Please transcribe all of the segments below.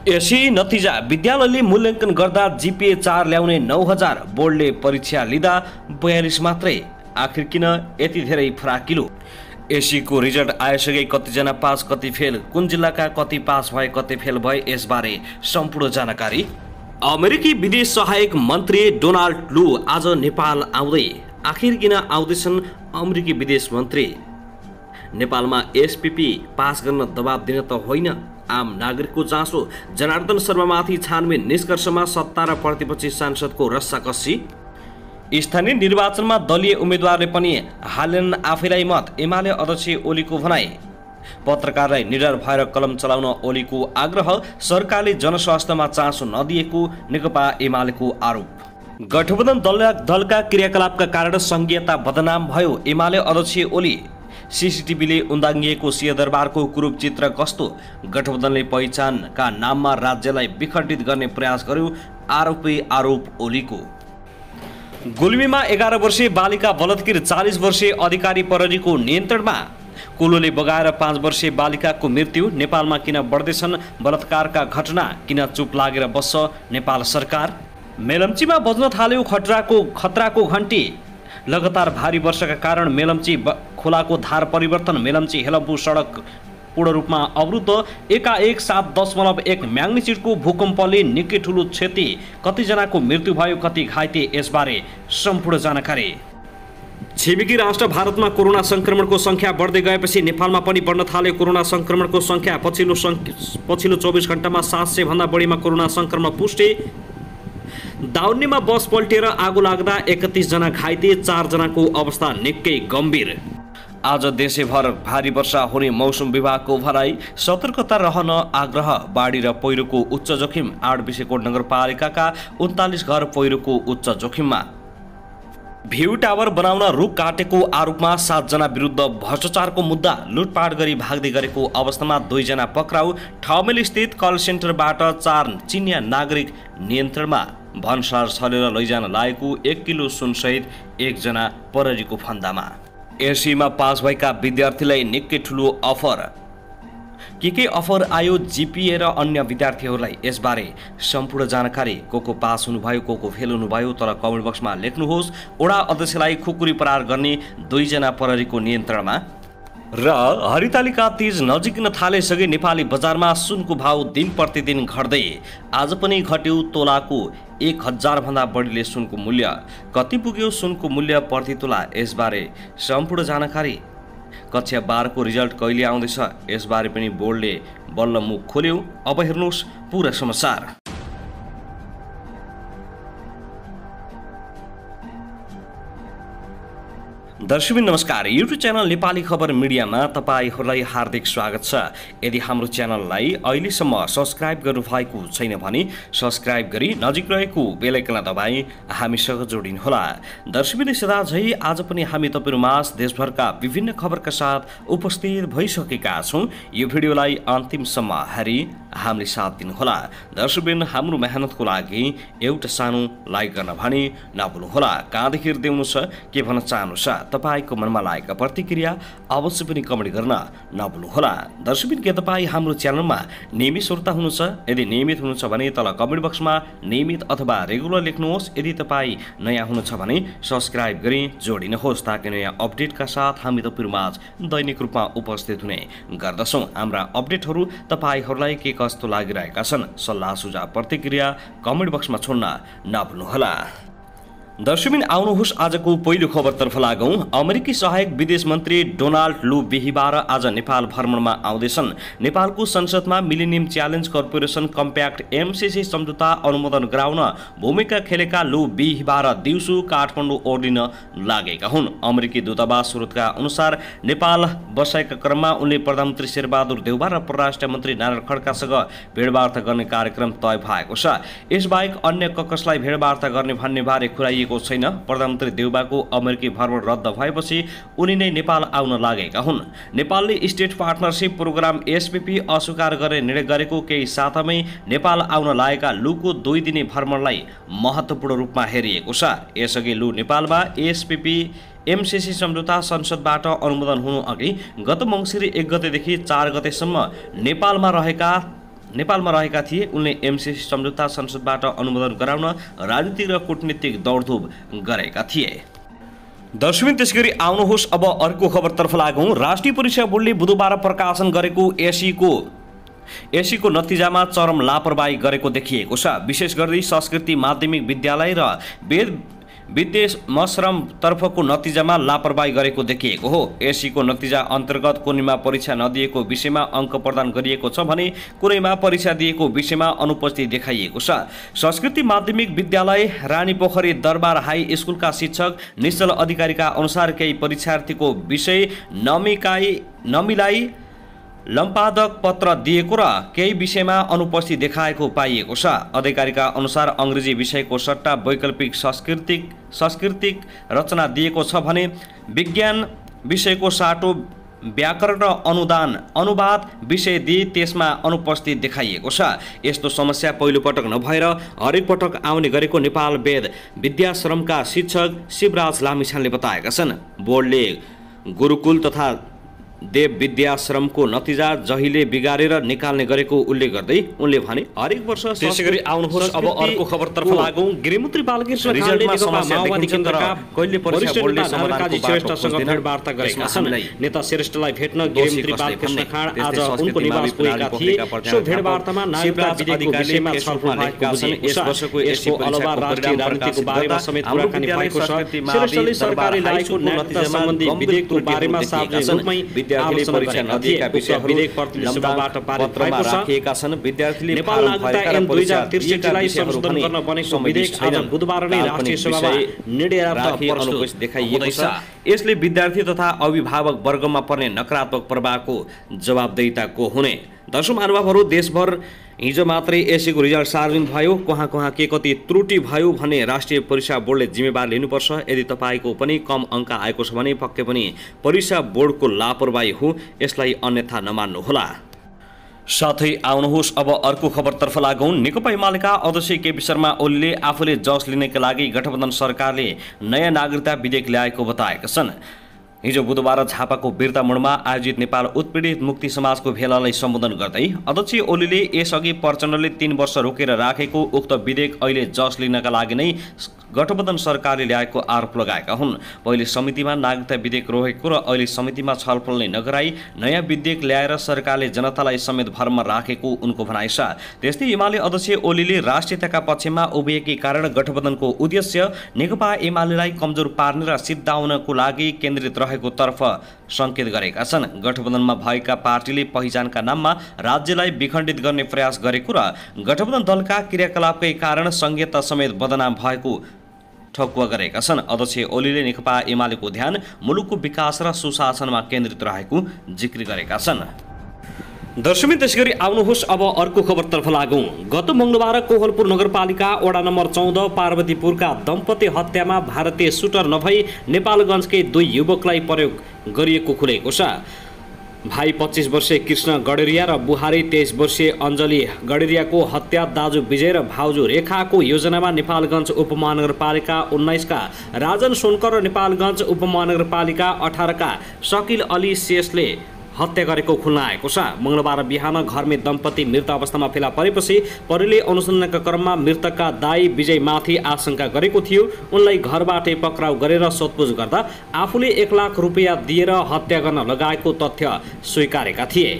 यसै नतिजा विद्यालयले मूल्याङ्कन गर्दा जिपिए 4 ल्याउने 9000 बोर्डले परीक्षा लिँदा 42 मात्रै। आखिर किन यति धेरै फराकिलो? एसीको रिजल्ट आइसके कतिजना पास कति फेल, कुन जिल्लाका कति पास भए कति फेल भए यसबारे सम्पूर्ण जानकारी। अमेरिकी विदेश सहायक मन्त्री डोनाल्ड लू आज नेपाल आउँदै। आखिर किन आउँदैछन् अमेरिकी विदेश मन्त्री? नेपालमा एसपीपी पास गर्न दबाब दिन त होइन, आम नागरिकको चासो। जनार्दन शर्मामाथि छानबिन निष्कर्षमा सत्ता र प्रतिपक्षी सांसदको रस्साकस्सी। स्थानीय निर्वाचनमा दलीय उम्मेद्वारले पनि हालेनन् आफैलाई मत, एमाले अध्यक्ष ओलीको भनाई। पत्रकारलाई निडर भएर कलम चलाउन ओलीको आग्रह, सरकारले जनस्वास्थ्यमा चासो नदिएको नेकपा एमालेको आरोप। गठबन्धन दलका क्रियाकलापका कारण संघीयता बदनाम भयो, एमाले अध्यक्ष ओली। सीसीटीभीले उन्दाङ्गिएको सिंहदरबारको कुरूप चित्र कस्तो? गठबन्धनले पहिचानका नाममा राज्यलाई विखण्डित गर्ने प्रयास गर्यो, आरोप ओलीको। गुल्मीमा 11 वर्षीय बालिका बलात्कृत, 40 वर्षीय अधिकारी प्रहरीको नियन्त्रणमा। कुलोले बगाएर 5 वर्षीय बालिकाको मृत्यु। नेपालमा किन बढ्दैछन् बलात्कारका घटना? किन चुप लागेर बस्छ नेपाल सरकार? मेलम्चीमा बज्न थाल्यो खतराको घण्टी। लगातार भारी वर्षाका कारण मेलम्ची खोलाको धार परिवर्तन। मेलम्ची हेलम्पू सडक पूर्ण रूपमा अवरुद्ध। एकाएक 7.1 म्याग्निच्युडको भूकम्पले निकै ठुलो क्षति, कतिजनाको मृत्यु भयो, कति घाइते, यसबारे सम्पूर्ण जानकारी। छिमेकी राष्ट्र भारतमा कोरोना संक्रमणको संख्या बढ्दै गएपछि नेपालमा पनि बढ्न थाल्यो कोरोना संक्रमणको संख्या। पछिल्लो 24 घण्टामा 700 भन्दा बढीमा कोरोना संक्रमण पुष्टि। दाउन्नेमा बस पल्टिएर आगो लाग्दा 31 जना घाइते, 4 जनाको अवस्था निकै गम्भीर। आज देशैभर भारी वर्षा हुने मौसम विभागको भनाई, सतर्कता रहन आग्रह। बाढी र पहिरोको उच्च जोखिम, 8 विशेषकोट नगरपालिकाका 39 घर पहिरोको उच्च जोखिममा। भ्यू टावर बनाउन रुख काटेको आरोपमा 7 जना विरुद्ध भ्रष्टाचारको मुद्दा। लुटपाट गरी भाग्दै गरेको अवस्थामा 2 जना पक्राउ। ठमेल स्थित कल सेन्टरबाट 4 चिनिया नागरिक नियन्त्रणमा। भन्सार छलेर लैजान लागेको 1 किलो सुनसहित 1 जना प्रहरीको फन्दामा। एसीमा पास भएका विद्यार्थीलाई निकै ठुलो अफर। के अफर आयो जिपिए र अन्य विद्यार्थीहरूलाई? यसबारे सम्पूर्ण जानकारी। को पास हुनुभयो, को फेल हुनुभयो, तर कमेन्ट बक्समा लेख्नुहोस्। ओडा अध्यक्षलाई खुकुरी प्रहार गर्ने 2 जना प्रहरीको नियन्त्रणमा। र हरितालिका तीज नजिकिन थालिसके नेपाली बजारमा सुनको भाव दिन प्रतिदिन घट्दै। आज पनि घट्यो तोलाको 1000 भन्दा बढीले सुनको मूल्य। कति पुग्यो सुनको मूल्य प्रति तोला? यसबारे सम्पूर्ण जानकारी। कक्षा 12 को रिजल्ट कहिले आउँदैछ? यसबारे पनि बोर्डले बल्ल मुख खोल्यो। अब हेर्नुहोस् पूरा समाचार। दर्शक नमस्कार, युट्युब च्यानल नेपाली खबर मिडियामा तपाईहरूलाई हार्दिक स्वागत छ। यदि हाम्रो च्यानललाई अहिलेसम्म सब्स्क्राइब गर्नुभएको छैन भने सब्स्क्राइब गरी नजिक रहेको बेल आइकनलाई दबाई हामीसँग जोडिनुहोला। दर्शक सदा झै आज पनि हामी तपाईहरुमाझ देशभरका विभिन्न खबरका साथ उपस्थित भइसकेका छौं। यो भिडियोलाई अन्तिमसम्म हेरी हामीले साथ दिनुहोला। दर्शकबिन हाम्रो मेहनतको लागि एउटा सानो लाइक गर्न भने नभुल्नुहोला। कहाँदेखि हेर्दै हुनुहुन्छ, के भन्न चाहनुहुन्छ, तपाईको मनमा लागेका प्रतिक्रिया अवश्य पनि कमेन्ट गर्न नभुल्नुहोला। दर्शकबिन के तपाईँ हाम्रो च्यानलमा नियमित श्रोता हुनुहुन्छ? यदि नियमित हुनुहुन्छ भने तल कमेन्ट बक्समा नियमित अथवा रेगुलर लेख्नुहोस्। यदि तपाईँ नयाँ हुनुहुन्छ भने सब्स्क्राइब गरी जोडिनुहोस्, ताकि नयाँ अपडेटका साथ हामी तपाईहरुमाझ दैनिक रूपमा उपस्थित हुने गर्दछौँ। हाम्रा अपडेटहरू तपाईहरूलाई के कस्तो लागिरहेका छन्, सल्लाह सुझाव प्रतिक्रिया कमेन्ट बक्समा छोड्न नभुल्नुहोला। दर्शकबिन आउनुहोस् आजको पहिलो खबरतर्फ लागौं। अमेरिकी सहायक विदेश मन्त्री डोनाल्ड लू बिहीबार आज नेपाल भ्रमणमा आउँदैछन्। नेपालको संसदमा millennium challenge corporation compact MCC सम्झौता अनुमोदन गराउन भूमिका खेलेका लू बिहीबार दिउँसो काठमाडौँ ओर्लिन लागेका हुन्। अमेरिकी दूतावास स्रोतका अनुसार नेपाल बसाइका क्रममा उनले प्रधानमन्त्री शेरबहादुर देउवा र परराष्ट्र मन्त्री नारायण खड्कासँग भेटवार्ता गर्ने कार्यक्रम तय भएको छ। यसबाहेक अन्य कसलाई भेटवार्ता गर्ने भन्ने बारे खुलाइएको छैन। प्रधानमन्त्री देउबाको अमेरिकी भ्रमण रद्द भएपछि उनी नै नेपाल आउन लागेका हुन्। नेपालले स्टेट पार्टनरशिप प्रोग्राम एसपीपी अस्वीकार गर्ने निर्णय गरेको केही सातामै नेपाल आउन लागेका लूको 2 दिने भ्रमणलाई महत्त्वपूर्ण रूपमा हेरिएको छ। यसअघि लू नेपालमा एसपीपी एमसीसी सम्झौता संसदबाट अनुमोदन हुनु अघि गत मङ्सिर 1 गतेदेखि 4 गतेसम्म नेपालमा रहेका नेपालमा रहेका थिए। उनले एमसीसी सम्झौता संसदबाट अनुमोदन गराउन राजनीतिक र कूटनीतिक दौडधुप गरेका थिए। दर्शकवृन्द, त्यसगरी आउनुहोस् अब अर्को खबरतर्फ लागौँ। राष्ट्रिय परीक्षा बोर्डले बुधबार प्रकाशन गरेको एसीको नतिजामा चरम लापरवाही गरेको देखिएको छ। विशेष गरी संस्कृति माध्यमिक विद्यालय र विद्याश्रम तर्फको नतिजामा लापरवाही गरेको देखिएको हो। एसीको नतिजा अन्तर्गत कुनैमा परीक्षा नदिएको विषयमा अङ्क प्रदान गरिएको छ भने कुनैमा परीक्षा दिएको विषयमा अनुपस्थिति देखाइएको छ। संस्कृति माध्यमिक विद्यालय रानीपोखरी दरबार हाई स्कुलका शिक्षक निश्चल अधिकारीका अनुसार केही परीक्षार्थीको विषय नमिलाई लम्पादक पत्र दिएको र केही विषयमा अनुपस्थिति देखाएको पाइएको छ। अधिकारीका अनुसार अङ्ग्रेजी विषयको सट्टा वैकल्पिक सांस्कृतिक रचना दिएको छ भने विज्ञान विषयको साटो व्याकरण र अनुवाद विषय दिए त्यसमा अनुपस्थिति देखाइएको छ। यस्तो समस्या पहिलोपटक नभएर हरेक पटक आउने गरेको नेपाल वेद विद्याश्रमका शिक्षक शिवराज लामिछानेले बताएका छन्। बोर्डले गुरुकुल तथा देव विद्याश्रमको नतिजा जहिले बिगारेर निकाल्ने गरेको उल्लेख गर्दै उनले भने हरेक वर्ष त्यसैगरी आउनुहोस् अब अर्को खबरतर्फ लागौँ। गृहमन्त्री बालकृष्ण खाँडले नेकपा माओवादी केन्द्रका वरिष्ठ नेता नारायणकाजी श्रेष्ठसँग भेटवार्ता गरेका छन्। नेता श्रेष्ठलाई भेट्न गृहमन्त्री बालकृष्ण खाँड आज उनको निवास पुगेका थिए। सो भेटवार्तामा नागरिकता विधेयकको विषयमा छलफल भएको बुझिएको छ। यसको अलावा राष्ट्रिय राजनीतिको बारेमा समेत कुराकानी भएको छ। श्रेष्ठले सरकारले ल्याएको नागरिकता सम्बन्धी विधेयकको बारेमा सार्वजनिक रूपमै विद्यार्थीले परीक्षा नदिएका विषयहरू लम्बाबाट पारित भएको राखिएका छन्। विद्यार्थीले नेपाल नागरिकता ऐन 2063 लाई संशोधन गर्न बनेको विधेयक आज बुधबार नै राष्ट्रिय सभामा निर्णयार्थ प्रस्तुत देखाइएको छ। यसले विद्यार्थी तथा अभिभावक वर्गमा पर्ने नकारात्मक प्रभावको जवाबदेहिताको हुने। दर्शक महानुभावहरू, देशभर हिजो मात्रै एसीको रिजल्ट सार्वजनिक भयो। कहाँ के कति त्रुटि भयो भने राष्ट्रिय परीक्षा बोर्डले जिम्मेवार लिनुपर्छ। यदि तपाईँको पनि कम अङ्क आएको छ भने पक्कै पनि परीक्षा बोर्डको लापरवाही हो, यसलाई अन्यथा नमान्नुहोला। साथै आउनुहोस् अब अर्को खबरतर्फ लागौँ। नेकपा एमालेका अध्यक्ष केपी शर्मा ओलीले आफूले जस लिनका लागि गठबन्धन सरकारले नयाँ नागरिकता विधेयक ल्याएको बताएका छन्। हिजो बुधबार झापाको बिर्ता मोडमा आयोजित नेपाल उत्पीडित मुक्ति समाजको भेलालाई सम्बोधन गर्दै अध्यक्ष ओलीले यसअघि प्रचण्डले 3 वर्ष रोकेर राखेको उक्त विधेयक अहिले जस लिनका लागि नै गठबन्धन सरकारले ल्याएको आरोप लगाएका हुन्। पहिले समितिमा नागरिकता विधेयक रहेको र अहिले समितिमा छलफल नै नगराई नयाँ विधेयक ल्याएर सरकारले जनतालाई समेत भरमा राखेको उनको भनाइ छ। त्यस्तै एमाले अध्यक्ष ओलीले राष्ट्रियताका पक्षमा उभिएकै कारण गठबन्धनको उद्देश्य नेकपा एमालेलाई कमजोर पार्ने र सिद्धाउनको लागि केन्द्रित रहेको तर्फ संकेत गरेका छन्। गठबन्धनमा भएका पार्टीले पहिचानका नाममा राज्यलाई विखण्डित गर्ने प्रयास गरेको र गठबन्धन दलका क्रियाकलापकै कारण संघीयता समेत बदनाम भएको ठकुवा गरेका छन्। अध्यक्ष ओलीले नेकपा एमालेको ध्यान मुलुकको विकास र सुशासनमा केन्द्रित रहेको जिक्र गरेका छन्। दर्शकवृन्द, त्यसगरी आउनुहोस् अब अर्को खबरतर्फ लागौँ। गत मङ्गलबार कोहलपुर नगरपालिका वडा नम्बर 14 पार्वतीपुरका दम्पति हत्यामा भारतीय सुटर नभई नेपालगञ्जकै 2 युवकलाई प्रयोग गरिएको खुलेको छ। भाइ 25 वर्षीय कृष्ण गडेरिया र बुहारी 23 वर्षीय अञ्जली गडेरियाको हत्या दाजु विजय र भाउजू रेखाको योजनामा नेपालगञ्ज उपमहानगरपालिका 19 का राजन सोनकर र नेपालगञ्ज उपमहानगरपालिका 18 का शकिल अली शेषले हत्या गरेको खुल्न आएको छ। मङ्गलबार बिहान घरमै दम्पति मृत अवस्थामा फेला परेपछि परिले अनुसन्धानका क्रममा मृतकका दाइ विजयमाथि आशंका गरेको थियो। उनलाई घरबाटै पक्राउ गरेर सोधपुछ गर्दा आफूले 1 लाख रुपियाँ दिएर हत्या गर्न लगाएको तथ्य स्वीकारेका थिए।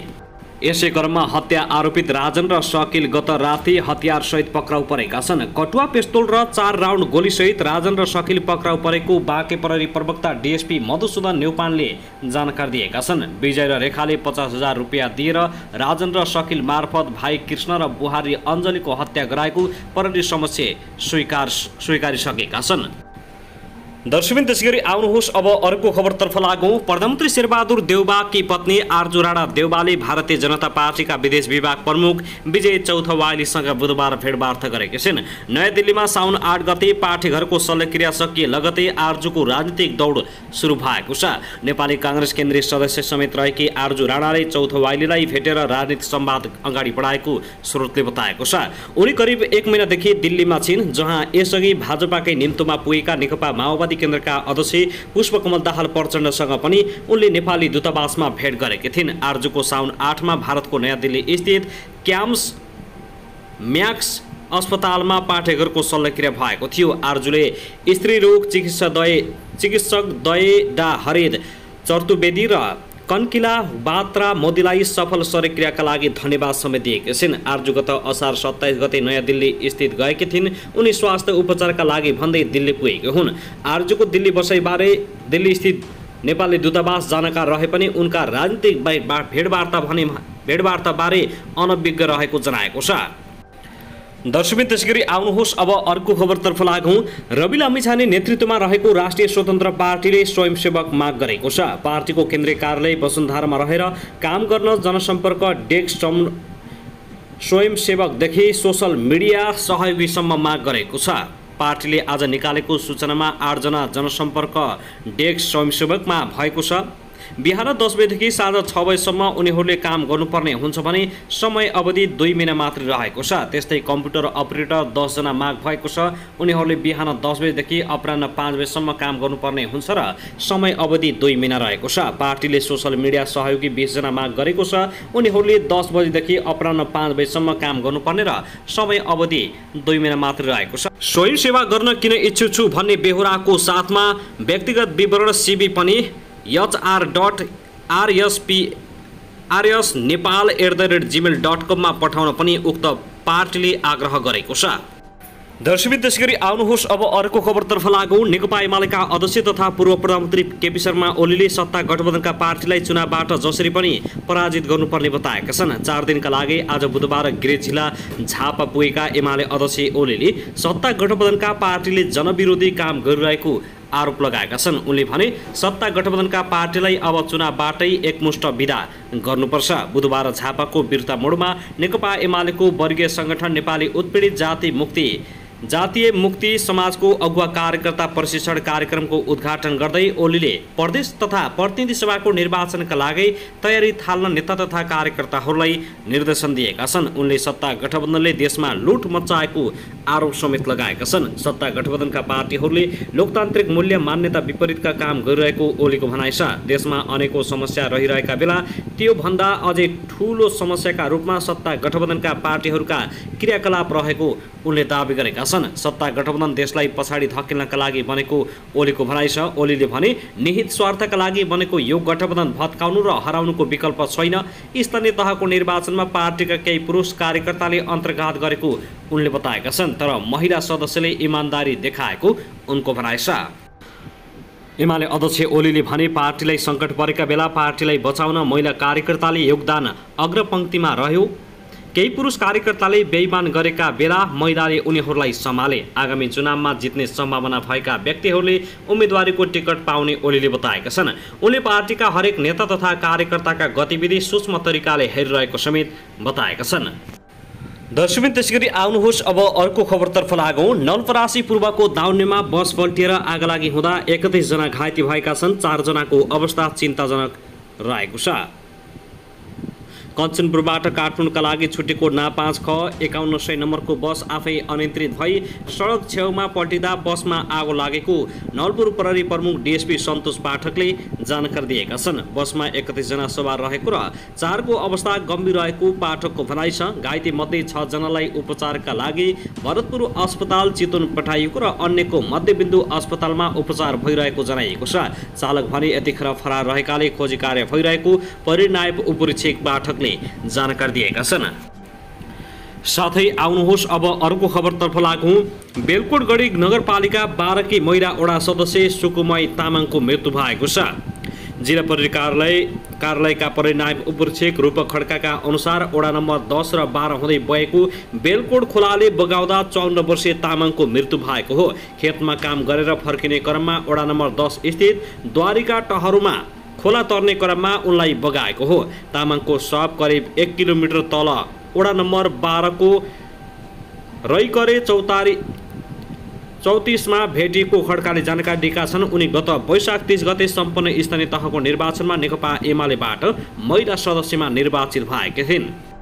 यसै क्रममा हत्या आरोपित राजन र शकिल गत राति हतियारसहित पक्राउ परेका छन्। कटुवा पिस्तोल र 4 राउन्ड गोलीसहित राजन र शकिल पक्राउ परेको बाँके प्रहरी प्रवक्ता डीएसपी मधुसूदन न्यौपानले जानकारी दिएका छन्। विजय र रेखाले 50,000 रुपियाँ दिएर राजन र शकिल मार्फत भाइ कृष्ण र बुहारी अञ्जलीको हत्या गराएको प्रहरी समक्ष स्वीकारिसकेका छन्। दर्शकवृन्द, त्यसगरी आउनुहोस् अब अर्को खबरतर्फ लागौँ। प्रधानमन्त्री शेरबहादुर देउबाकी पत्नी आर्जु राणा देउबाले भारतीय जनता पार्टीका विदेश विभाग प्रमुख विजय चौथवालीसँग बुधबार भेटवार्ता गरेका छिन्। नयाँ दिल्लीमा साउन 8 गते पार्टीघरको शल्यक्रिया सकिए लगतै आर्जुको राजनीतिक दौड सुरु भएको छ। नेपाली काङ्ग्रेस केन्द्रीय सदस्य समेत रहेकी आर्जु राणाले चौथवालीलाई भेटेर राजनीतिक संवाद अगाडि बढाएको स्रोतले बताएको छ। उनी करिब 1 महिनादेखि दिल्लीमा छिन्, जहाँ यसअघि भाजपाकै निम्तोमा पुगेका नेकपा माओवादी केन्द्रका अध्यक्ष पुष्पकमल दाहाल प्रचण्डसँग पनि उनले नेपाली दूतावासमा भेट गरेकी थिइन्। आर्जुको साउन 8 मा भारतको नयाँ दिल्ली स्थित क्याम्स म्याक्स अस्पतालमा पाठेघरको शल्यक्रिया भएको थियो। आर्जुले स्त्री रोग चिकित्सक दय डा हरिद चर्तुवेदी र कन्किला बात्रा मोदीलाई सफल शल्यक्रियाका लागि धन्यवाद समेत दिएकी छिन्। आर्जु गत असार 27 गते नयाँ दिल्ली स्थित गएकी थिइन्। उनी स्वास्थ्य उपचारका लागि भन्दै दिल्ली पुगेकी हुन्। आर्जुको दिल्ली बसाइबारे दिल्ली स्थित नेपाली दूतावास जानकार रहे पनि उनका राजनीतिक भेटवार्ताबारे अनभिज्ञ रहेको जनाएको छ। दर्शकबिन त्यसैगरी आउनुहोस् अब अर्को खबरतर्फ लागौँ। रवि लामिछाने नेतृत्वमा रहेको राष्ट्रिय स्वतन्त्र पार्टीले स्वयंसेवक माग गरेको छ। पार्टीको केन्द्रीय कार्यालय वसुन्धरामा रहेर काम गर्न जनसम्पर्क डेस्क स्वयंसेवकदेखि सोसल मिडिया सहयोगीसम्म माग गरेको छ। पार्टीले आज निकालेको सूचनामा 8 जना जनसम्पर्क डेस्क स्वयंसेवकमा भएको छ। बिहान 10 बजेदेखि साँझ 6 बजेसम्म उनीहरूले काम गर्नुपर्ने हुन्छ भने समय अवधि 2 महिना मात्रै रहेको छ। त्यस्तै कम्प्युटर अपरेटर 10 जना माग भएको छ। उनीहरूले बिहान 10 बजेदेखि अपराह्न 5 बजेसम्म काम गर्नुपर्ने हुन्छ र समय अवधि 2 महिना रहेको छ। पार्टीले सोसल मिडिया सहयोगी 20 जना माग गरेको छ। उनीहरूले 10 बजेदेखि अपराह्न 5 बजेसम्म काम गर्नुपर्ने र समय अवधि 2 महिना मात्रै रहेको छ। स्वयंसेवा गर्न किन इच्छुक छु भन्ने बेहोराको साथमा व्यक्तिगत विवरण सिबी पनि hr.rsnepal@gmail.com मा पठाउन पनि उक्त पार्टीले आग्रह गरेको छ। दर्शकबिन त्यसैगरी आउनुहोस् अब अर्को खबरतर्फ लागौँ। नेकपा एमालेका अध्यक्ष तथा पूर्व प्रधानमन्त्री केपी शर्मा ओलीले सत्ता गठबन्धनका पार्टीलाई चुनावबाट जसरी पनि पराजित गर्नुपर्ने बताएका छन्। 4 दिनका लागि आज बुधबार गृह जिल्ला झापा पुगेका एमाले अध्यक्ष ओलीले सत्ता गठबन्धनका पार्टीले जनविरोधी काम गरिरहेको आरोप लगाएका छन्। उनले भने सत्ता गठबन्धनका पार्टीलाई अब चुनावबाटै एकमुष्ट विदा गर्नुपर्छ। बुधबार झापाको बिर्ता मोडमा नेकपा एमालेको वर्गीय संगठन नेपाली उत्पीडित जातीय मुक्ति समाजको अगुवा कार्यकर्ता प्रशिक्षण कार्यक्रमको उद्घाटन गर्दै ओलीले प्रदेश तथा प्रतिनिधि सभाको निर्वाचनका लागि तयारी थाल्न नेता तथा कार्यकर्ताहरूलाई निर्देशन दिएका छन्। उनले सत्ता गठबन्धनले देशमा लुट मच्चाएको आरोप समेत लगाएका छन्। सत्ता गठबन्धनका पार्टीहरूले लोकतान्त्रिक मूल्य मान्यता विपरीतका काम गरिरहेको ओलीको भनाइ छ। देशमा अनेकौं समस्या रहिरहेका बेला त्योभन्दा अझै ठूलो समस्याका रूपमा सत्ता गठबन्धनका पार्टीहरूका क्रियाकलाप रहेको उनले दावी गरेका छन्। सत्ता गठबन्धन देशलाई पछाडि धकेल्नका लागि बनेको ओलीको भनाइ छ। ओलीले भने निहित स्वार्थका लागि बनेको यो गठबन्धन भत्काउनु र हराउनुको विकल्प छैन। स्थानीय तहको निर्वाचनमा पार्टीका केही पुरुष कार्यकर्ताले अन्तर्घात गरेको उनले बताएका छन्, तर महिला सदस्यले इमानदारी देखाएको उनको भनाइ छ। एमाले अध्यक्ष ओलीले भने पार्टीलाई सङ्कट परेका बेला पार्टीलाई बचाउन महिला कार्यकर्ताले योगदान अग्रपङ्क्तिमा रह्यो। केही पुरुष कार्यकर्ताले बेइमान गरेका बेला महिलाले उनीहरूलाई सम्हाले। आगामी चुनावमा जित्ने सम्भावना भएका व्यक्तिहरूले उम्मेदवारीको टिकट पाउने ओलीले बताएका छन्। उनले पार्टीका हरेक नेता तथा कार्यकर्ताका गतिविधि सूक्ष्म तरिकाले हेरिरहेको समेत बताएका छन्। दर्शकबिन त्यसैगरी आउनुहोस् अब अर्को खबरतर्फ लागौँ। नलपरासी पूर्वको दाउन्नेमा बस पल्टिएर आगलागी हुँदा 31 जना घाइते भएका छन्। 4 जनाको अवस्था चिन्ताजनक रहेको छ। कञ्चनपुरबाट काठमाडौँका लागि छुटेको ना 5 ख 5100 नम्बरको बस आफै अनियन्त्रित भई सडक छेउमा पल्टिँदा बसमा आगो लागेको नलपुर प्रहरी प्रमुख डीएसपी सन्तोष पाठकले जानकारी दिएका छन्। बसमा 31 जना सवार रहेको र 4 को अवस्था गम्भीर रहेको पाठकको भनाइ छ। घाइते मध्ये 6 जनालाई उपचारका लागि भरतपुर अस्पताल चितवन पठाइएको र अन्यको मध्यबिन्दु अस्पतालमा उपचार भइरहेको जनाइएको छ। चालक भने यतिखेर फरार रहेकाले खोजी कार्य भइरहेको प्रहरी नायब उपरीक्षक पाठकले जानकारी दिएका छन्। साथै आउनुहोस् अब अर्को खबरतर्फ लागौँ। बेलकोटगढी नगरपालिका 12 की महिला वडा सदस्य सुकुमय तामाङको मृत्यु भएको छ। जिल्ला प्रहरी कार्यालयका प्रहरी नायब उपरीक्षक रूपक खड्काका अनुसार वडा नम्बर 10 र 12 हुँदै बगेको बेलकोट खोलाले बगाउँदा 54 वर्षीय तामाङको मृत्यु भएको हो। खेतमा काम गरेर फर्किने क्रममा वडा नम्बर 10 स्थित द्वारिका टहरुमा खोला तर्ने क्रममा उनलाई बगाएको हो। तामाङको शव करिब 1 किलोमिटर तल वडा नम्बर 12 को रैकरे 34 मा भेटिएको खड्काले जानकारी दिएका छन्। उनी गत वैशाख 30 गते सम्पन्न स्थानीय तहको निर्वाचनमा नेकपा एमालेबाट महिला सदस्यमा निर्वाचित भएका थिइन्।